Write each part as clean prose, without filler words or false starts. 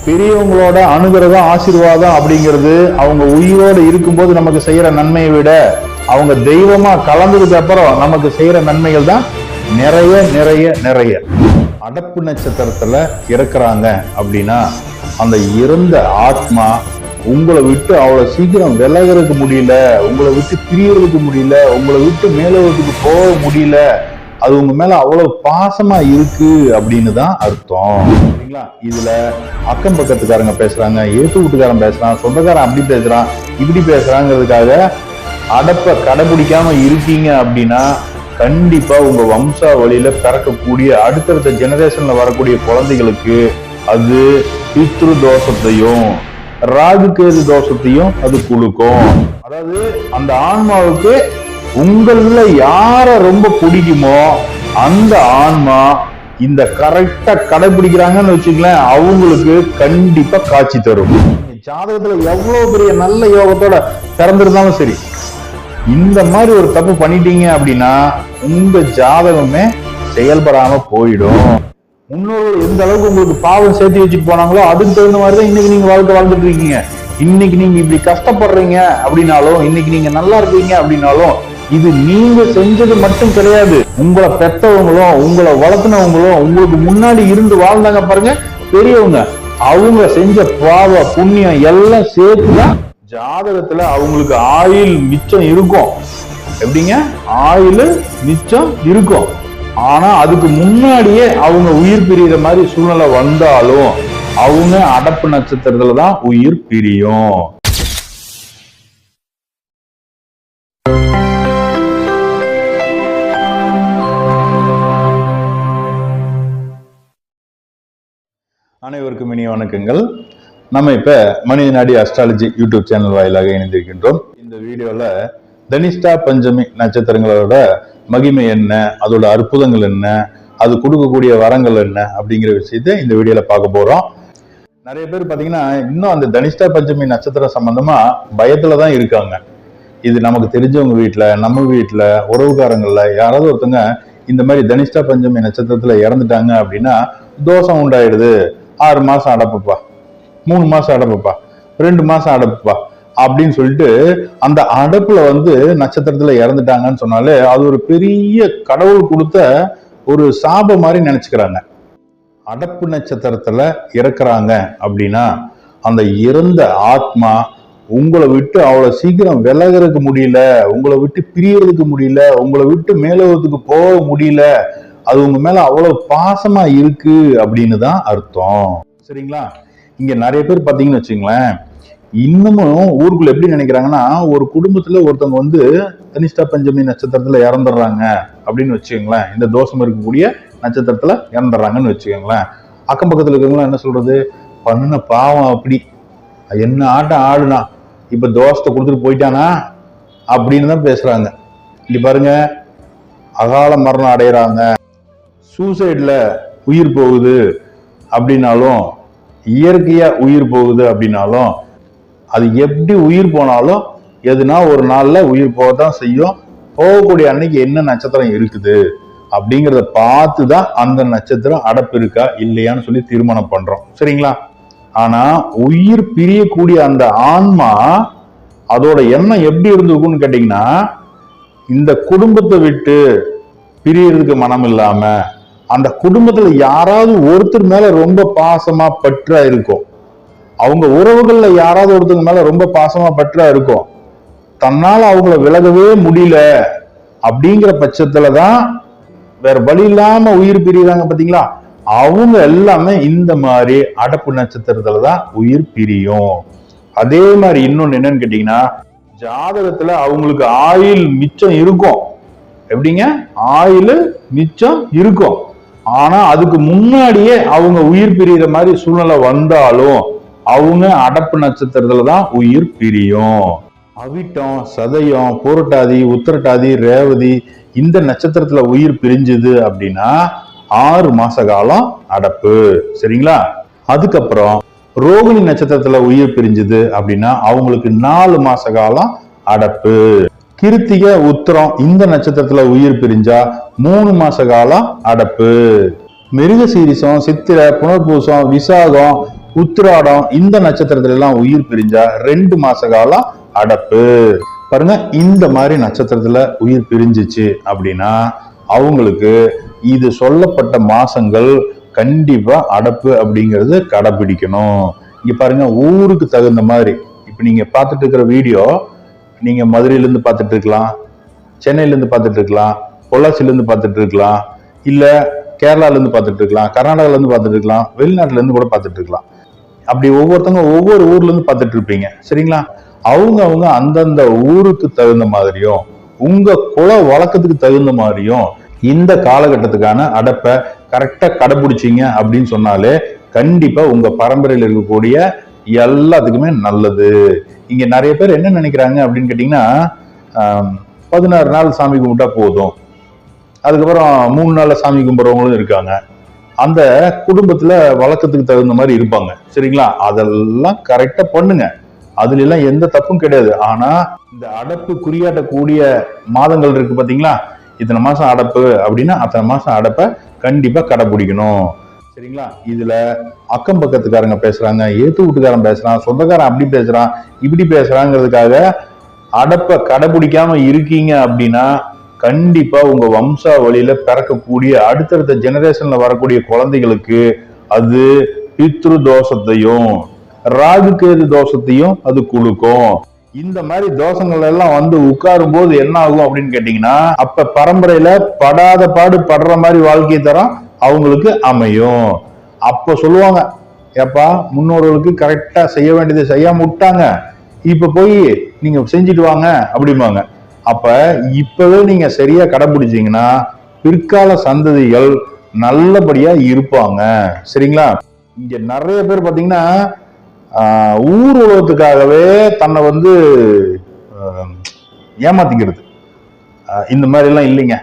பெரியவங்களோட அனுகிரகம் ஆசீர்வாதம் அப்படிங்கிறது அவங்க உயிரோடு இருக்கும்போது நமக்கு செய்யற நன்மையை விட அவங்க தெய்வமா கலந்ததுக்கு அப்புறம் நமக்கு செய்யற நன்மைகள் தான் நிறைய நிறைய நிறைய. அடப்பு நட்சத்திரத்துல இறக்குறாங்க அப்படின்னா அந்த இறந்த ஆத்மா உங்களை விட்டு அவ்வளவு சீக்கிரம் விலகிறதுக்கு முடியல, உங்களை விட்டு பிரியறதுக்கு முடியல, உங்களை விட்டு மேலோகத்துக்கு போக முடியல, அது உங்க மேல அவ்வளவு பாசமா இருக்கு அப்படின்னு தான் அர்த்தம். சரிங்களா? இதுல அக்கம் பக்கத்துக்காரங்க பேசுறாங்க, ஏத்து வீட்டுக்காரன் பேசுறான், சொந்தக்காரன் அப்படி பேசுறான் இப்படி பேசுறாங்கிறதுக்காக அடப்ப கடைபிடிக்காம இருக்கீங்க அப்படின்னா கண்டிப்பா உங்க வம்சாவளியில பிறக்கக்கூடிய அடுத்தடுத்த ஜெனரேஷன்ல வரக்கூடிய குழந்தைகளுக்கு அது பித்ரு தோஷத்தையும் ராகு கேது தோஷத்தையும் அது கொடுக்கும். அதாவது அந்த ஆன்மாவுக்கு உங்கள யார ரொம்ப பிடிக்குமோ அந்த ஆன்மா இந்த கரெக்டா கடைபிடிக்கிறாங்கன்னு வச்சுக்கலாம், அவங்களுக்கு கண்டிப்பா காட்சி தரும். ஜாதகத்துல எவ்வளவு பெரிய நல்ல யோகத்தோட பிறந்திருந்தாலும் சரி, இந்த மாதிரி ஒரு தப்பு பண்ணிட்டீங்க அப்படின்னா உங்க ஜாதகமே செயல்படாம போயிடும். முன்னோர்கள் எந்த அளவுக்கு உங்களுக்கு பாவம் சேர்த்து வச்சுட்டு போனாங்களோ அதுக்கு தகுந்த மாதிரிதான் இன்னைக்கு நீங்க வாழ்க்கை வாழ்ந்துட்டு இருக்கீங்க. இன்னைக்கு நீங்க இப்படி கஷ்டப்படுறீங்க அப்படின்னாலும், இன்னைக்கு நீங்க நல்லா இருக்கீங்க அப்படின்னாலும், இது நீங்க செஞ்சது மட்டும் கிடையாது. உங்களை பெத்தவங்களும் உங்களை வளர்த்துனவங்களும் உங்களுக்கு முன்னாடி இருந்து வாழ்ந்தாங்க பாருங்க பெரியவங்க, அவங்க செஞ்ச பாவ புண்ணியம் எல்லாம் சேர்த்துதான் ஜாதகத்துல அவங்களுக்கு ஆயுள் மிச்சம் இருக்கும். எப்படிங்க? ஆயுள் மிச்சம் இருக்கும். ஆனா அதுக்கு முன்னாடியே அவங்க உயிர் பிரிகிற மாதிரி சூழ்நிலை வந்தாலும் அவங்க அடப்பு நட்சத்திரத்துல தான் உயிர் பிரியும். அனைவருக்கும் இனிய வணக்கங்கள். நம்ம இப்ப மனித நாடி அஸ்ட்ராலஜி யூடியூப் சேனல் வாயிலாக இணைந்திருக்கின்றோம். இந்த வீடியோல தனிஷ்டா பஞ்சமி நட்சத்திரங்களோட மகிமை என்ன, அதோட அற்புதங்கள் என்ன, அது கொடுக்கக்கூடிய வரங்கள் என்ன அப்படிங்கிற விஷயத்தை இந்த வீடியோல பார்க்க போறோம். நிறைய பேர் பாத்தீங்கன்னா இன்னும் அந்த தனிஷ்டா பஞ்சமி நட்சத்திரம் சம்பந்தமா பயத்துலதான் இருக்காங்க. இது நமக்கு தெரிஞ்சவங்க வீட்டுல, நம்ம வீட்டுல, உறவுக்காரங்கள்ல யாராவது ஒருத்தங்க இந்த மாதிரி தனிஷ்டா பஞ்சமி நட்சத்திரத்துல இறந்துட்டாங்க அப்படின்னா தோஷம் உண்டாயிடுது, 6 மாசம் அடப்புப்பா, 3 மாசம் அடப்புப்பா, 2 மாசம் அடப்புப்பா அப்படின்னு சொல்லிட்டு அந்த அடப்புல நட்சத்திரத்துல இறந்துட்டாங்கன்னு சொன்னாலே அது ஒரு பெரிய கடவுள் கொடுத்த ஒரு சாபம் மாதிரி நினைச்சுக்கிறாங்க. அடப்பு நட்சத்திரத்துல இறக்குறாங்க அப்படின்னா அந்த இறந்த ஆத்மா உங்களை விட்டு அவ்வளவு சீக்கிரம் விலகிறதுக்கு முடியல, உங்களை விட்டு பிரியறதுக்கு முடியல, உங்களை விட்டு மேலோகத்துக்கு போக முடியல, அது உங்க மேல அவ்வளவு பாசமா இருக்கு அப்படின்னு தான் அர்த்தம். சரிங்களா? இங்க நிறைய பேர் பாத்தீங்கன்னு வச்சுங்களேன், இன்னமும் ஊருக்குள்ள எப்படி நினைக்கிறாங்கன்னா, ஒரு குடும்பத்துல ஒருத்தவங்க தனிஷ்டா பஞ்சமி நட்சத்திரத்துல இறந்துடுறாங்க அப்படின்னு வச்சுக்கோங்களேன், இந்த தோஷம் இருக்கக்கூடிய நட்சத்திரத்துல இறந்துடுறாங்கன்னு வச்சுக்கோங்களேன், அக்கம் பக்கத்துல இருக்கவங்களாம் என்ன சொல்றது, பண்ணுன பாவம் அப்படி என்ன ஆட்டம் ஆடுனா இப்ப தோஷத்தை கொடுத்துட்டு போயிட்டானா அப்படின்னு தான் பேசுறாங்க. இப்படி பாருங்க, அகால மரணம் அடைகிறாங்க, சூசைட்ல உயிர் போகுது அப்படின்னாலும், இயற்கையா உயிர் போகுது அப்படின்னாலும், அது எப்படி உயிர் போனாலும் எதுனா ஒரு நாள்ல உயிர் போகத்தான் செய்யும். போகக்கூடிய அன்னைக்கு என்ன நட்சத்திரம் இருக்குது அப்படிங்கிறத பார்த்துதான் அந்த நட்சத்திரம் அடப்பு இருக்கா இல்லையான்னு சொல்லி தீர்மானம் பண்றோம். சரிங்களா? ஆனா உயிர் பிரியக்கூடிய அந்த ஆன்மா அதோட எண்ணம் எப்படி இருந்திருக்கும்னு கேட்டீங்கன்னா, இந்த குடும்பத்தை விட்டு பிரியறதுக்கு மனம் இல்லாம அந்த குடும்பத்துல யாராவது ஒருத்தர் மேல ரொம்ப பாசமா பற்றா இருக்கும், அவங்க உறவுகள்ல யாராவது ஒருத்தர் மேல ரொம்ப பாசமா பற்றா இருக்கும், தன்னால அவங்கள விலகவே முடியல அப்படிங்கிற பட்சத்துலதான் வேற வழி இல்லாம உயிர் பிரியுறாங்க பாத்தீங்களா, அவங்க எல்லாமே இந்த மாதிரி அடப்பு நட்சத்திரத்துலதான் உயிர் பிரியும். அதே மாதிரி இன்னொன்னு என்னன்னு கேட்டீங்கன்னா, ஜாதகத்துல அவங்களுக்கு ஆயுள் மிச்சம் இருக்கும். எப்படிங்க? ஆயுள் மிச்சம் இருக்கும். ஆனா அதுக்கு முன்னாடியே அவங்க உயிர் பிரிகிற மாதிரி சூழ்நிலை வந்தாலும் அவங்க அடப்பு நட்சத்திரத்துலதான் உயிர் பிரியும். அவிட்டம், சதயம், பூரட்டாதி, உத்திரட்டாதி, ரேவதி இந்த நட்சத்திரத்துல உயிர் பிரிஞ்சுது அப்படின்னா 6 மாச காலம் அடப்பு. சரிங்களா? அதுக்கப்புறம் ரோகிணி நட்சத்திரத்துல உயிர் பிரிஞ்சுது அப்படின்னா அவங்களுக்கு 4 மாச காலம் அடப்பு. கிருத்திகை, உத்திரம் இந்த நட்சத்திரத்துல உயிர் பிரிஞ்சா 3 மாச காலம் அடப்பு. மிருக சீரிசம், சித்திரை, புனர்பூசம், விசாகம், உத்திராடம் இந்த நட்சத்திரத்துல எல்லாம் உயிர் பிரிஞ்சா 2 மாச காலம் அடப்பு. பாருங்க, இந்த மாதிரி நட்சத்திரத்துல உயிர் பிரிஞ்சிச்சு அப்படின்னா அவங்களுக்கு இது சொல்லப்பட்ட மாசங்கள் கண்டிப்பா அடப்பு அப்படிங்கறது கடைபிடிக்கணும். இங்க பாருங்க, ஊருக்கு தகுந்த மாதிரி இப்ப நீங்க பார்த்துட்டு இருக்கிற வீடியோ நீங்க மதுரையில இருந்து பார்த்துட்டு இருக்கலாம், சென்னையில இருந்து பார்த்துட்டு இருக்கலாம், பொள்ளாச்சியில இருந்து பார்த்துட்டு இருக்கலாம், இல்ல கேரளால இருந்து பார்த்துட்டு இருக்கலாம், கர்நாடகால இருந்து பார்த்துட்டு இருக்கலாம், வெளிநாட்டுல இருந்து கூட பார்த்துட்டு இருக்கலாம். அப்படி ஒவ்வொருத்தவங்க ஒவ்வொரு ஊர்ல இருந்து பார்த்துட்டு இருப்பீங்க. சரிங்களா? அவங்க அந்தந்த ஊருக்கு தகுந்த மாதிரியும் உங்க குல வழக்கத்துக்கு தகுந்த மாதிரியும் இந்த காலகட்டத்துக்கான அடப்பை கரெக்டா கடைபிடிச்சிங்க அப்படின்னு சொன்னாலே கண்டிப்பா உங்க பரம்பரையில் இருக்கக்கூடிய எல்லாத்துக்குமே நல்லது. இங்க நிறைய பேர் என்ன நினைக்கிறாங்க அப்படின்னு கேட்டீங்கன்னா, 16 நாள் சாமி கும்பிட்டா போதும், அதுக்கப்புறம் 3 நாள்ல சாமி கும்பிட்றவங்களும் இருக்காங்க. அந்த குடும்பத்துல வழக்கத்துக்கு தகுந்த மாதிரி இருப்பாங்க. சரிங்களா? அதெல்லாம் கரெக்டா பண்ணுங்க, அதுல எல்லாம் எந்த தப்பும் கிடையாது. ஆனா இந்த அடப்பு குறியாட்டக்கூடிய மாதங்கள் இருக்கு பாத்தீங்களா, இத்தனை மாசம் அடப்பு அப்படின்னா அத்தனை மாசம் அடப்பை கண்டிப்பா கடைபிடிக்கணும். சரிங்களா? இதுல அக்கம் பக்கத்துக்காரங்க பேசுறாங்க, ஏத்து வீட்டுக்காரன் பேசுறான், சொந்தக்காரன் அப்படி பேசுறான் இப்படி பேசுறாங்கிறதுக்காக அடப்பை கடைபிடிக்காம இருக்கீங்க அப்படின்னா கண்டிப்பா உங்க வம்சா வழியில பிறக்கக்கூடிய அடுத்தடுத்த ஜெனரேஷன்ல வரக்கூடிய குழந்தைகளுக்கு அது பித்ரு தோஷத்தையும் ராகு கேது தோஷத்தையும் அது கொடுக்கும். இந்த மாதிரி தோஷங்கள் எல்லாம் வந்து உட்காரும் போது என்ன ஆகும் அப்படின்னு கேட்டீங்கன்னா, அப்ப பரம்பரையில படாத பாடு படுற மாதிரி வாழ்க்கை தரம் அவங்களுக்கு அமையும். அப்ப சொல்லுவாங்க, ஏப்பா முன்னோர்களுக்கு கரெக்டா செய்ய வேண்டியதை செய்யாம விட்டாங்க, இப்ப போய் நீங்க செஞ்சுட்டு வாங்க அப்படிம்பாங்க. அப்ப இப்பவே நீங்க சரியா கடைபிடிச்சீங்கன்னா பிற்கால சந்ததிகள் நல்லபடியா இருப்பாங்க. சரிங்களா? இங்க நிறைய பேர் பாத்தீங்கன்னா ஊர் உலகத்துக்காகவே தன்னை வந்து ஏமாத்திக்கிறது. இந்த மாதிரி எல்லாம் இல்லைங்க,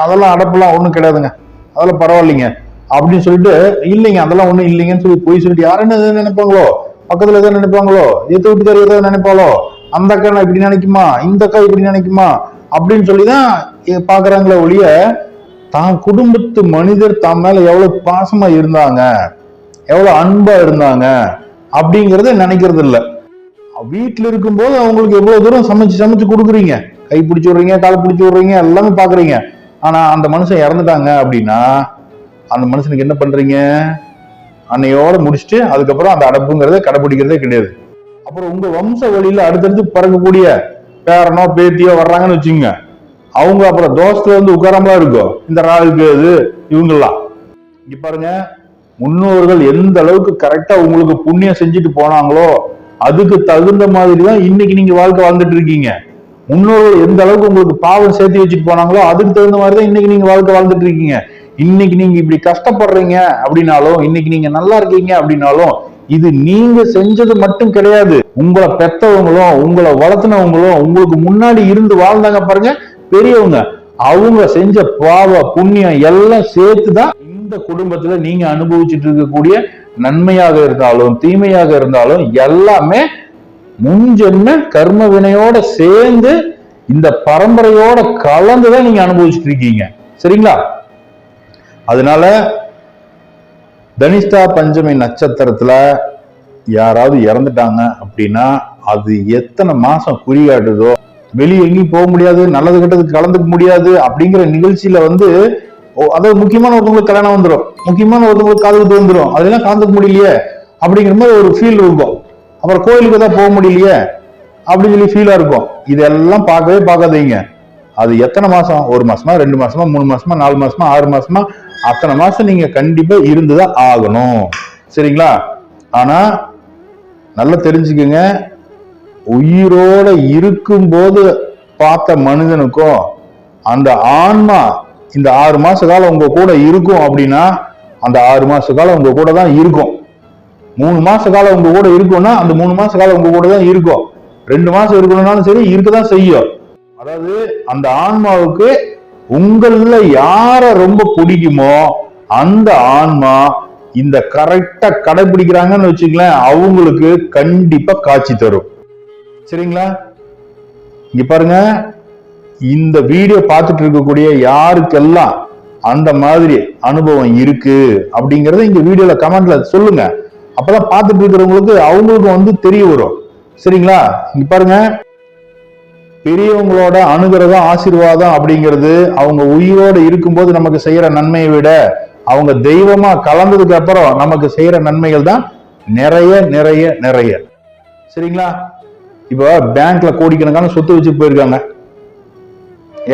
அதெல்லாம் அடப்பெல்லாம் ஒண்ணும் கிடையாதுங்க, அதெல்லாம் பரவாயில்லைங்க அப்படின்னு சொல்லிட்டு, இல்லைங்க அதெல்லாம் ஒண்ணும் இல்லைங்கன்னு சொல்லி போய் சொல்லிட்டு யாரும் என்ன நினைப்பாங்களோ, பக்கத்துல எதாவது நினைப்பாங்களோ, எத்த வீட்டுக்காரி ஏதாவது நினைப்பாளோ, அந்த அக்கா இப்படி நினைக்குமா, இந்த அக்கா இப்படி நினைக்குமா அப்படின்னு சொல்லிதான் பாக்குறாங்களே ஒழிய தான் குடும்பத்து மனிதர் தான் மேல எவ்வளவு பாசமா இருந்தாங்க, எவ்வளவு அன்பா இருந்தாங்க அப்படிங்கறத நினைக்கிறது இல்ல. வீட்டுல இருக்கும்போது அவங்களுக்கு எவ்வளவு தூரம் சமைச்சு கொடுக்குறீங்க, கை பிடிச்சி விடுறீங்க, கால் பிடிச்சி விடுறீங்க, எல்லாமே பாக்குறீங்க. ஆனா அந்த மனுஷன் இறந்துட்டாங்க அப்படின்னா அந்த மனுஷனுக்கு என்ன பண்றீங்க, அன்னையோட முடிச்சுட்டு அதுக்கப்புறம் அந்த அடப்புங்கிறத கடைபிடிக்கிறதே கிடையாது. அப்புறம் உங்க வம்ச வழியில அடுத்தடுத்து பிறக்கக்கூடிய பேரனோ பேத்தியோ வர்றாங்கன்னு வச்சுங்க, அவங்க அப்புறம் தோசத்துல வந்து உட்காராமலா இருக்கும் இந்த ராகுக்கு அது இவங்கெல்லாம். இங்க பாருங்க, முன்னோர்கள் எந்த அளவுக்கு கரெக்டா உங்களுக்கு புண்ணியம் செஞ்சுட்டு போனாங்களோ அதுக்கு தகுந்த மாதிரி தான் இன்னைக்கு நீங்க வாழ்க்கை வாழ்ந்துட்டு இருக்கீங்க. முன்னோர்கள் எந்த அளவுக்கு உங்களுக்கு பாவம் சேர்த்து வச்சுட்டு போனாங்களோ அதுக்கு தகுந்த மாதிரி தான் இன்னைக்கு நீங்க வாழ்க்கை வாழ்ந்துட்டு இருக்கீங்க. இன்னைக்கு நீங்க இப்படி கஷ்டப்படுறீங்க அப்படின்னாலும், இன்னைக்கு நீங்க நல்லா இருக்கீங்க அப்படின்னாலும் இது நீங்க செஞ்சது மட்டும் கிடையாது. உங்களை பெத்தவங்களும் உங்களை வளர்த்துனவங்களும் உங்களுக்கு முன்னாடி இருந்து வாழ்ந்தாங்க பாருங்க பெரியவங்க, அவங்க செஞ்ச பாவ புண்ணியம் எல்லாம் சேர்த்துதான் இந்த குடும்பத்துல நீங்க அனுபவிச்சுட்டு இருக்கக்கூடிய நன்மையாக இருந்தாலும் தீமையாக இருந்தாலும் எல்லாமே முன்ஜென்ம கர்ம வினையோட சேர்ந்து இந்த பரம்பரையோட கலந்துதான் நீங்க அனுபவிச்சுட்டு இருக்கீங்க. சரிங்களா? அதனால தனிஷ்டா பஞ்சமி நட்சத்திரத்துல யாராவது இறந்துட்டாங்க அப்படின்னா அது எத்தனை மாசம் குறிகாட்டுதோ, வெளியே எங்கேயும் போக முடியாது, நல்லது கெட்டதுக்கு கலந்துக்க முடியாது அப்படிங்கிற நிகழ்ச்சியில வந்து அதாவது முக்கியமான ஒருத்தவங்களுக்கு கல்யாணம் வந்துடும், முக்கியமான ஒருத்தவங்களுக்கு காதுகுத்து வந்துடும், அதெல்லாம் கலந்துக்க முடியலையே அப்படிங்கிற மாதிரி ஒரு ஃபீல் இருக்கும். அப்புறம் கோயிலுக்கு தான் போக முடியலையே அப்படின்னு சொல்லி ஃபீலா இருக்கும். இதெல்லாம் பார்க்கவே பார்க்காதீங்க. அது எத்தனை மாசம், 1 மாசமா 2 மாசமா 3 மாசமா 4 மாசமா 6 மாசமா அத்தனை மாசம் நீங்க கண்டிப்பா இருந்துதான் ஆகணும். சரிங்களா? ஆனா நல்லா தெரிஞ்சுக்கங்க, உயிரோட இருக்கும் போது பார்த்த மனிதனுக்கும் அந்த ஆன்மா இந்த 6 மாச காலம் உங்க கூட இருக்கும் அப்படின்னா அந்த 6 மாச காலம் உங்க கூட தான் இருக்கும். 3 மாச காலம் உங்க கூட இருக்கும்னா அந்த 3 மாச காலம் உங்க கூட தான் இருக்கும். 2 மாசம் இருக்கணும்னாலும் சரி இருக்கதான் செய்யும். அதாவது அந்த ஆன்மாவுக்கு உங்கள யார ரொம்ப பிடிக்குமோ அந்த ஆன்மா இந்த கரெக்டா கடைபிடிக்கிறாங்கன்னு வச்சுக்கலாம், அவங்களுக்கு கண்டிப்பா காட்சி தரும். சரிங்களா? இங்க பாருங்க, இந்த வீடியோ பார்த்துட்டு இருக்கக்கூடிய யாருக்கெல்லாம் அந்த மாதிரி அனுபவம் இருக்கு அப்படிங்கறத இந்த வீடியோல கமெண்ட்ல சொல்லுங்க. அப்பதான் பார்த்துட்டு இருக்கிறவங்களுக்கு அவங்களுக்கு தெரிய வரும். சரிங்களா? இங்க பாருங்க, பெரியவங்களோட அனுகிரகம் ஆசீர்வாதம் அப்படிங்கிறது அவங்க உயிரோடு இருக்கும்போது நமக்கு செய்யற நன்மையை விட அவங்க தெய்வமா கலந்ததுக்கு அப்புறம் நமக்கு செய்யற நன்மைகள் தான் நிறைய நிறைய நிறைய. சரிங்களா? இப்ப பேங்க்ல கோடிக்கணக்கான சொத்து வச்சு போயிருக்காங்க.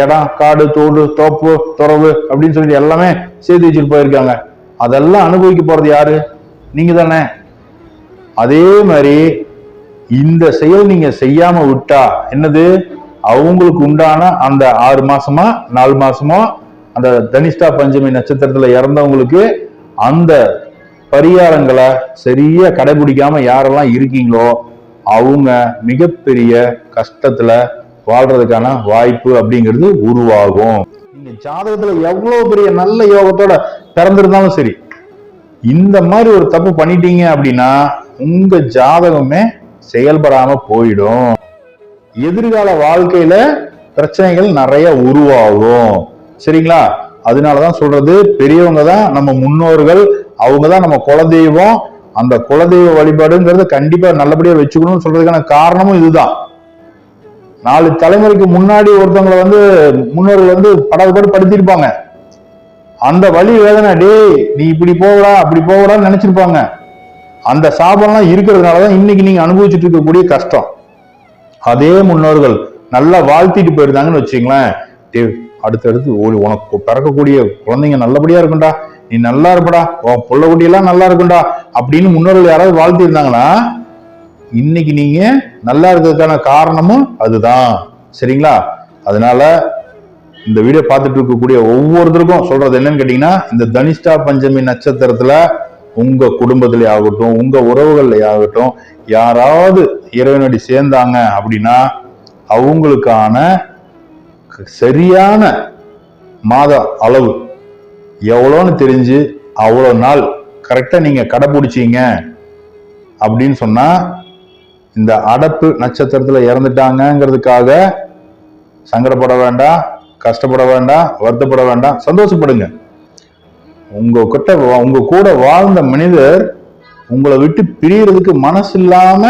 இடம், காடு, தோடு, தோப்பு, துறவு அப்படின்னு சொல்லி எல்லாமே சேர்த்து வச்சுட்டு போயிருக்காங்க. அதெல்லாம் அனுபவிக்க போறது யாரு? நீங்க தானே. அதே மாதிரி இந்த செயல் நீங்க செய்யாம விட்டா என்னது, அவங்களுக்கு உண்டான அந்த 6 மாசமா 4 மாசமா அந்த தனிஷ்டா பஞ்சமி நட்சத்திரத்துல இறந்தவங்களுக்கு அந்த பரிகாரங்களை சரியா கடைபிடிக்காம யாரெல்லாம் இருக்கீங்களோ அவங்க மிகப்பெரிய கஷ்டத்துல வாழ்றதுக்கான வாய்ப்பு அப்படிங்கிறது உருவாகும். நீங்க ஜாதகத்துல எவ்வளவு பெரிய நல்ல யோகத்தோட பிறந்திருந்தாலும் சரி, இந்த மாதிரி ஒரு தப்பு பண்ணிட்டீங்க அப்படின்னா உங்க ஜாதகமே செயல்படாம போயிடும். எதிர்கால வாழ்க்கையில பிரச்சனைகள் நிறைய உருவாகும். சரிங்களா? அதனாலதான் சொல்றது, பெரியவங்க தான் நம்ம முன்னோர்கள், அவங்கதான் நம்ம குலதெய்வம். அந்த குலதெய்வ வழிபாடுங்கிறது கண்டிப்பா நல்லபடியா வச்சுக்கணும்னு சொல்றதுக்கான காரணமும் இதுதான். 4 தலைமுறைக்கு முன்னாடி ஒருத்தவங்களை முன்னோர்கள் படாதபாடு படுத்திருப்பாங்க. அந்த வலி வேதனை, டேய் நீ இப்படி போகடா அப்படி போகடான்னு நினைச்சிருப்பாங்க. அந்த சாபம்லாம் இருக்கிறதுனாலதான் இன்னைக்கு நீங்க அனுபவிச்சுட்டு இருக்கக்கூடிய கஷ்டம். அதே முன்னோர்கள் நல்லா வாழ்த்திட்டு போயிருந்தாங்கன்னு வச்சுங்களேன், அடுத்தடுத்து உனக்கு பிறக்கக்கூடிய குழந்தைங்க நல்லபடியா இருக்கும்டா, நீ நல்லா இருப்படா, உன் புள்ள குட்டியெல்லாம் நல்லா இருக்கும்டா அப்படின்னு முன்னோர்கள் யாராவது வாழ்த்தி இருந்தாங்கன்னா இன்னைக்கு நீங்க நல்லா இருக்கிறதுக்கான காரணமும் அதுதான். சரிங்களா? அதனால இந்த வீடியோ பார்த்துட்டு இருக்கக்கூடிய ஒவ்வொருத்தருக்கும் சொல்றது என்னன்னு கேட்டீங்கன்னா, இந்த தனிஷ்டா பஞ்சமி நட்சத்திரத்துல உங்க குடும்பத்திலே ஆகட்டும், உங்க உறவுகள்ல ஆகட்டும், யாராவது இறைவனடி சேர்ந்தாங்க அப்படின்னா அவங்களுக்கான சரியான மாத அளவு எவ்வளோன்னு தெரிஞ்சு அவ்வளவு நாள் கரெக்டா நீங்க கடைபிடிச்சீங்க அப்படின்னு சொன்னா, இந்த அடப்பு நட்சத்திரத்துல இறந்துட்டாங்கிறதுக்காக சங்கடப்பட வேண்டாம், கஷ்டப்பட வேண்டாம், வருத்தப்பட வேண்டாம், சந்தோஷப்படுங்க. உங்க கூட வாழ்ந்த மனிதர் உங்களை விட்டு பிரியறதுக்கு மனசு இல்லாம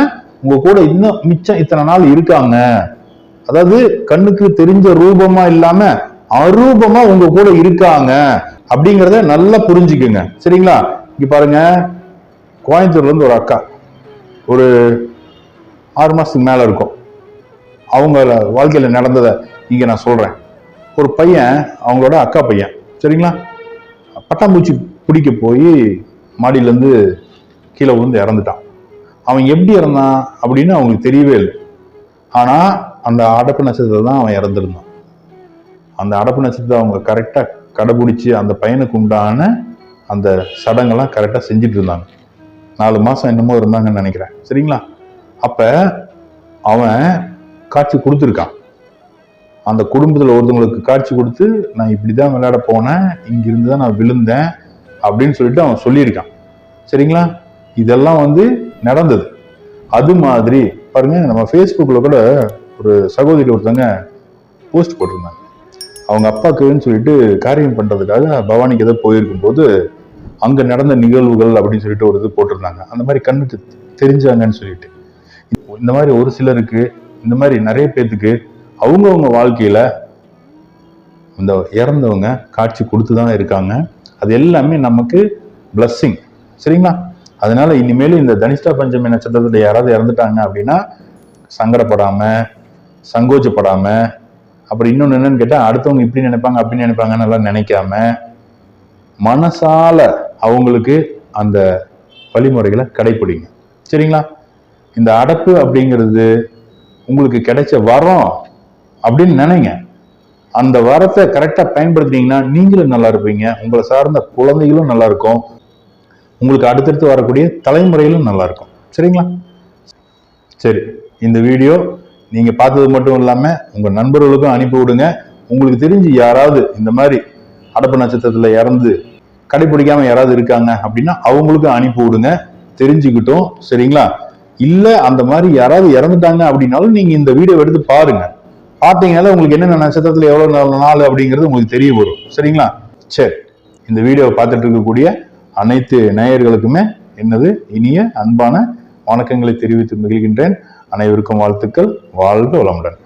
உங்க கூட இன்னும் மிச்சம் இத்தனை நாள் இருக்காங்க. அதாவது கண்ணுக்கு தெரிஞ்ச ரூபமா இல்லாம அரூபமா உங்க கூட இருக்காங்க அப்படிங்கிறத நல்லா புரிஞ்சுக்குங்க. சரிங்களா? இங்க பாருங்க, கோயம்புத்தூர்ல இருந்து ஒரு அக்கா ஒரு 6 மாசத்துக்கு மேல இருக்கும். அவங்க வாழ்க்கையில நடந்ததை இங்க நான் சொல்றேன். ஒரு பையன், அவங்களோட அக்கா பையன், சரிங்களா, பட்டாம்பூச்சி பிடிக்க போய் மாடியிலேருந்து கீழே விழுந்து இறந்துட்டான். அவன் எப்படி இறந்தான் அப்படின்னு அவங்களுக்கு தெரியவே இல்லை. ஆனா அந்த அடப்பு நட்சத்திரத்தில் தான் அவன் இறந்துருந்தான். அந்த அடப்பு நட்சத்திரத்தை அவங்க கரெக்டா கடைபிடிச்சு அந்த பையனுக்கு உண்டான அந்த சடங்கெல்லாம் கரெக்டா செஞ்சுட்டு இருந்தாங்க. 4 மாசம் என்னமோ இருந்தாங்கன்னு நினைக்கிறேன். சரிங்களா? அப்ப அவன் காட்சி கொடுத்துருக்கான். அந்த குடும்பத்துல ஒருத்தவங்களுக்கு காட்சி கொடுத்து, நான் இப்படிதான் விளையாட போனேன், இங்கிருந்து தான் நான் விழுந்தேன் அப்படின்னு சொல்லிட்டு அவன் சொல்லியிருக்கான். சரிங்களா? இதெல்லாம் நடந்தது. அது மாதிரி பாருங்க, நம்ம ஃபேஸ்புக்ல கூட ஒரு சகோதரி ஒருத்தவங்க போஸ்ட் போட்டிருந்தாங்க. அவங்க அப்பாக்குன்னு சொல்லிட்டு காரியம் பண்றதுக்காக பவானிக்கு ஏதோ போயிருக்கும் போது அங்க நடந்த நிகழ்வுகள் அப்படின்னு சொல்லிட்டு ஒரு இது போட்டிருந்தாங்க. அந்த மாதிரி கண்ணுக்கு தெரிஞ்சாங்கன்னு சொல்லிட்டு, இந்த மாதிரி ஒரு சிலருக்கு, இந்த மாதிரி நிறைய பேத்துக்கு அவங்கவுங்க வாழ்க்கையில இந்த இறந்தவங்க காட்சி கொடுத்துதான் இருக்காங்க. அது எல்லாமே நமக்கு பிளஸ்ஸிங். சரிங்களா? அதனால இனிமேல் இந்த தனிஷ்டா பஞ்சமி நட்சத்திரத்துல யாராவது இறந்துட்டாங்க அப்படின்னா சங்கடப்படாம, சங்கோச்சப்படாம, அப்புறம் இன்னொன்னு என்னன்னு கேட்டா அடுத்தவங்க இப்படி நினைப்பாங்க அப்படி நினைப்பாங்கன்னு எல்லாம் நினைக்காம மனசால அவங்களுக்கு அந்த வழிமுறைகளை கடைபிடிங்க. சரிங்களா? இந்த அடப்பு அப்படிங்கிறது உங்களுக்கு கிடைச்ச வரம் அப்படின்னு நினைங்க. அந்த வரத்தை கரெக்டா பயன்படுத்தினீங்கன்னா நீங்களும் நல்லா இருப்பீங்க, உங்களை சார்ந்த குழந்தைகளும் நல்லா இருக்கும், உங்களுக்கு அடுத்தடுத்து வரக்கூடிய தலைமுறையிலும் நல்லா இருக்கும். சரிங்களா? சரி, இந்த வீடியோ நீங்க பார்த்தது மட்டும் இல்லாம உங்க நண்பர்களுக்கும் அனுப்பி விடுங்க. உங்களுக்கு தெரிஞ்சு யாராவது இந்த மாதிரி அடப்பு நட்சத்திரத்துல இறந்து கடைபிடிக்காம யாராவது இருக்காங்க அப்படின்னா அவங்களுக்கும் அனுப்பி விடுங்க, தெரிஞ்சுக்கிட்டோம். சரிங்களா? இல்ல அந்த மாதிரி யாராவது இறந்துட்டாங்க அப்படின்னாலும் நீங்க இந்த வீடியோ எடுத்து பாருங்க. பார்த்தீங்கன்னால உங்களுக்கு என்னென்ன நட்சத்திரத்துல எவ்வளவு நாள் அப்படிங்கிறது உங்களுக்கு தெரிய வரும். சரிங்களா? சரி, இந்த வீடியோவை பார்த்துட்டு இருக்கக்கூடிய அனைத்து நேயர்களுக்குமே என்னது இனிய அன்பான வணக்கங்களை தெரிவித்து மகிழ்கின்றேன். அனைவருக்கும் வாழ்த்துக்கள். வாழ்க வளமுடன்.